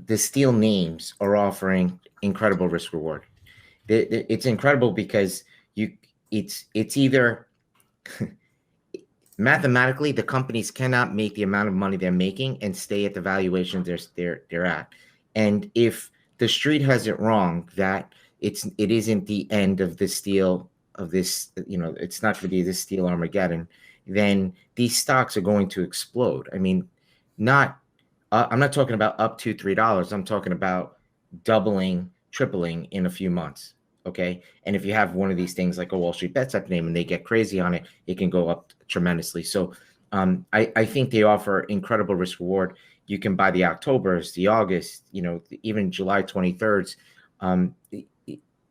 the steel names are offering incredible risk reward. It's incredible because it's either mathematically the companies cannot make the amount of money they're making and stay at the valuations they're at. And if the street has it wrong that it isn't the end of the steel of this, it's not going to be this steel Armageddon, then these stocks are going to explode. I mean, not I'm not talking about up to $3. I'm talking about doubling, tripling in a few months. Okay. And if you have one of these things like a Wall Street Bets type name and they get crazy on it, it can go up tremendously. So I think they offer incredible risk reward. You can buy the Octobers, the August, even July 23rds.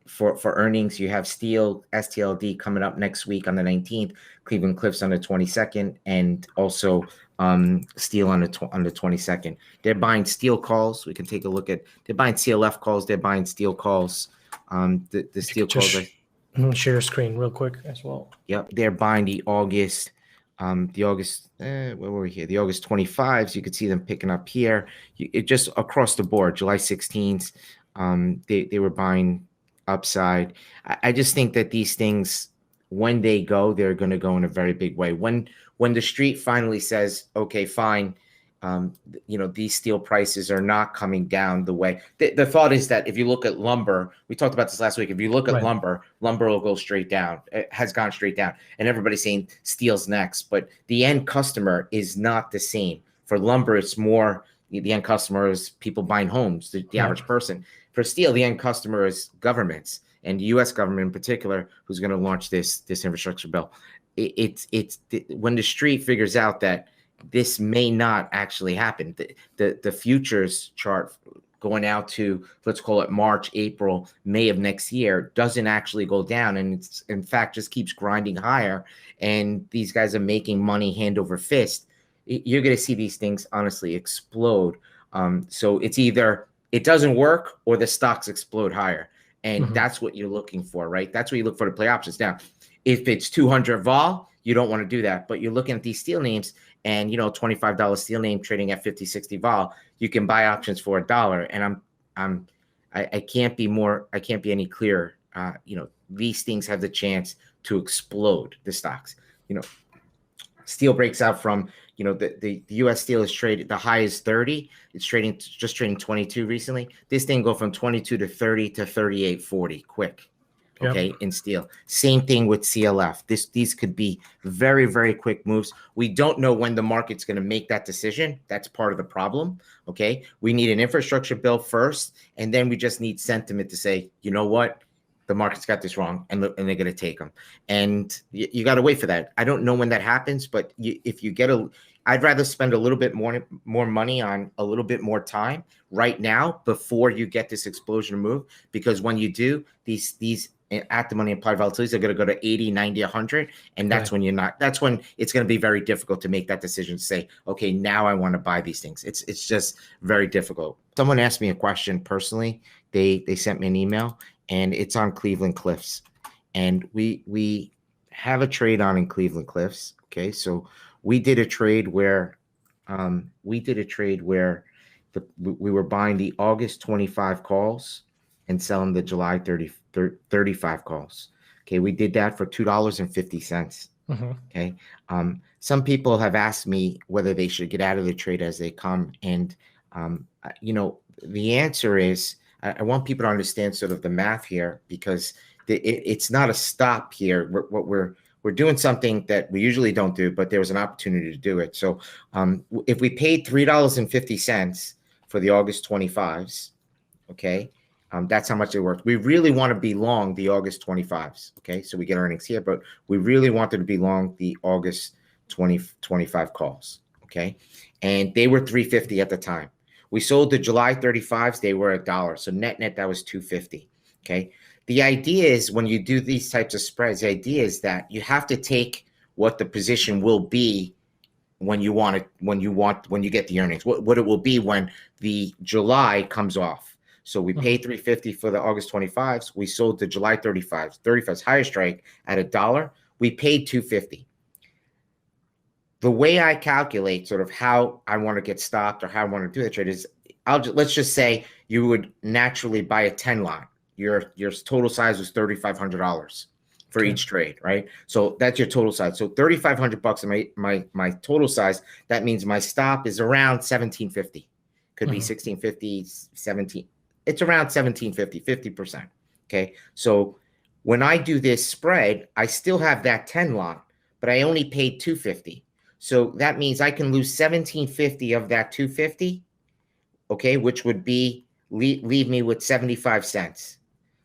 For earnings, you have Steel, STLD coming up next week on the 19th, Cleveland Cliffs on the 22nd, and also Steel on the 22nd. They're buying Steel calls. We can take a look at. They're buying CLF calls. They're buying Steel calls. The Steel calls. Share screen real quick as well. Yep, they're buying the August. Where were we here? The August 25s. You could see them picking up here. It just across the board. July 16th. They were buying upside. I just think that these things, when they go, they're going to go in a very big way. When the street finally says, okay, fine, these steel prices are not coming down the way. The thought is that if you look at lumber, we talked about this last week. If you look at lumber will go straight down. It has gone straight down, and everybody's saying steel's next, but the end customer is not the same. For lumber, it's more the end customer is people buying homes, the average person. For steel, the end customer is governments, and the U.S. government in particular, who's going to launch this infrastructure bill. It's when the street figures out that this may not actually happen. The futures chart going out to, let's call it March, April, May of next year doesn't actually go down, and it's in fact just keeps grinding higher. And these guys are making money hand over fist. You're going to see these things honestly explode. So it's either it doesn't work or the stocks explode higher. And that's what you're looking for, right? That's what you look for to play options. Now, if it's 200 vol, you don't want to do that. But you're looking at these steel names and, $25 steel name trading at 50, 60 vol, you can buy options for $1. And I can't be any clearer. These things have the chance to explode the stocks. Steel breaks out from, the U.S. steel is traded, the high is 30. It's just trading 22 recently. This thing go from 22 to 30 to 38.40 quick. Okay, in steel. Same thing with CLF. These could be very, very quick moves. We don't know when the market's going to make that decision. That's part of the problem. Okay, we need an infrastructure bill first, and then we just need sentiment to say, you know what? The market's got this wrong, and they're going to take them. And you got to wait for that. I don't know when that happens, but if you get I'd rather spend a little bit more money on a little bit more time right now before you get this explosion move, because when you do, these at the money implied volatilities are going to go to 80, 90, 100, and that's when that's when it's going to be very difficult to make that decision to say, okay, now I want to buy these things. It's just very difficult. Someone asked me a question personally. They sent me an email, and it's on Cleveland Cliffs, and we have a trade on in Cleveland Cliffs. Okay, so we did a trade where we were buying the August 25 calls and selling the July 35 calls. Okay, we did that for $2.50. Okay, some people have asked me whether they should get out of the trade as they come, and the answer is I want people to understand sort of the math here, because it's not a stop here. We're doing something that we usually don't do, but there was an opportunity to do it. So if we paid $3.50 for the August 25s, okay, that's how much it worked. We really want to be long the August 25s, okay? So we get earnings here, but we really wanted to be long the August 25 calls, okay? And they were $3.50 at the time. We sold the July 35s, they were $1. So net, that was $2.50, okay? The idea is when you do these types of spreads, the idea is that you have to take what the position will be when you get the earnings, what it will be when the July comes off. So we paid $3.50 for the August 25s. We sold the July 35s higher strike at $1. We paid $2.50. The way I calculate sort of how I want to get stopped or how I want to do the trade is let's just say you would naturally buy a 10 lot. Your total size was $3,500 for each trade, right? So that's your total size. So $3,500 my total size. That means my stop is around 1750. Could be 1650, 17. It's around 1750, 50%. Okay. So when I do this spread, I still have that 10 lot, but I only paid 250. So that means I can lose 1750 of that 250. Okay, which would be leave me with 75 cents.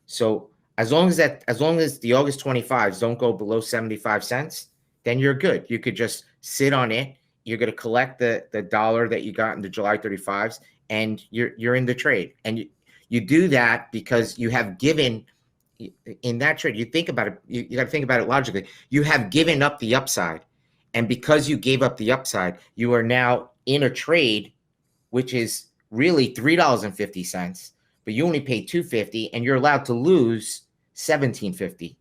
So as long as the August 25s don't go below 75 cents, then you're good. You could just sit on it. You're going to collect the dollar that you got in the July 35s, and you're in the trade. And you do that because you have given in that trade. You think about it. You got to think about it logically. You have given up the upside, and because you gave up the upside, you are now in a trade, which is really $3.50, but you only paid $2.50, and you're allowed to lose $17.50.